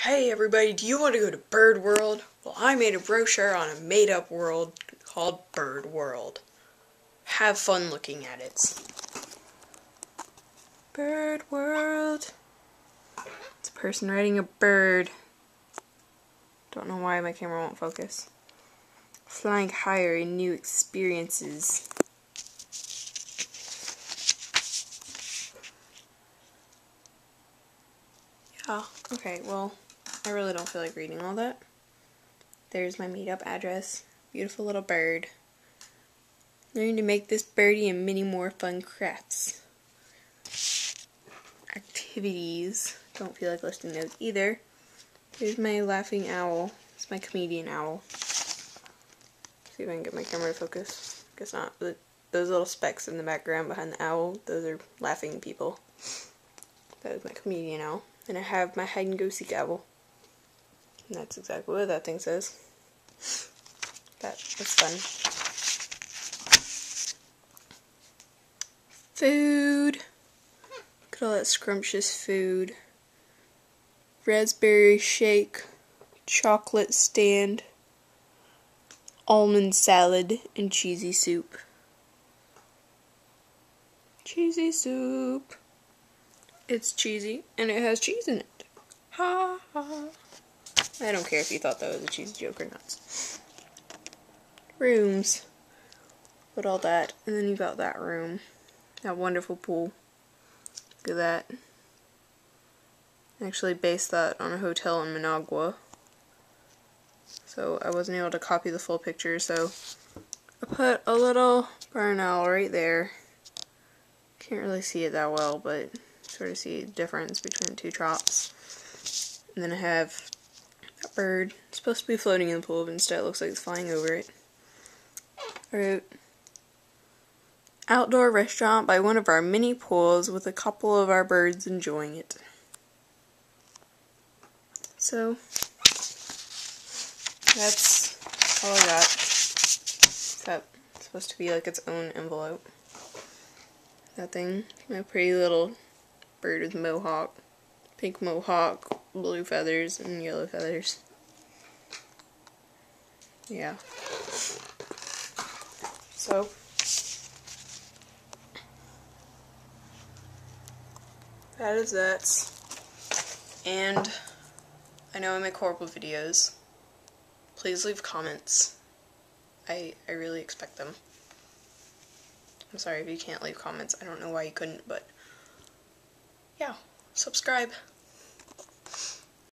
Hey everybody, do you want to go to Bird World? Well, I made a brochure on a made-up world called Bird World. Have fun looking at it. Bird World. It's a person riding a bird. Don't know why my camera won't focus. Flying higher in new experiences. Yeah, okay, well, I really don't feel like reading all that. There's my made-up address. Beautiful little bird. Learn to make this birdie and many more fun crafts. Activities. Don't feel like listing those either. Here's my laughing owl. It's my comedian owl. See if I can get my camera to focus. Guess not. But those little specks in the background behind the owl, those are laughing people. That is my comedian owl. And I have my hide and go seek owl. And that's exactly what that thing says. That was fun. Food. Look at all that scrumptious food. Raspberry shake, chocolate stand, almond salad, and cheesy soup. Cheesy soup. It's cheesy, and it has cheese in it. Ha ha. I don't care if you thought that was a cheesy joke or not. Rooms. Put all that, and then you got that room. That wonderful pool. Look at that. I actually based that on a hotel in Managua. So I wasn't able to copy the full picture, so I put a little barn owl right there. Can't really see it that well, but sort of see the difference between the two drops. And then I have that bird. It's supposed to be floating in the pool, but instead it looks like it's flying over it. I wrote, outdoor restaurant by one of our mini pools with a couple of our birds enjoying it. So that's all I got. Except it's supposed to be like its own envelope. That thing, my pretty little bird with mohawk. Pink mohawk, blue feathers, and yellow feathers. Yeah. So that is that. And I know I make horrible videos. Please leave comments. I really expect them. I'm sorry if you can't leave comments. I don't know why you couldn't, but yeah, subscribe.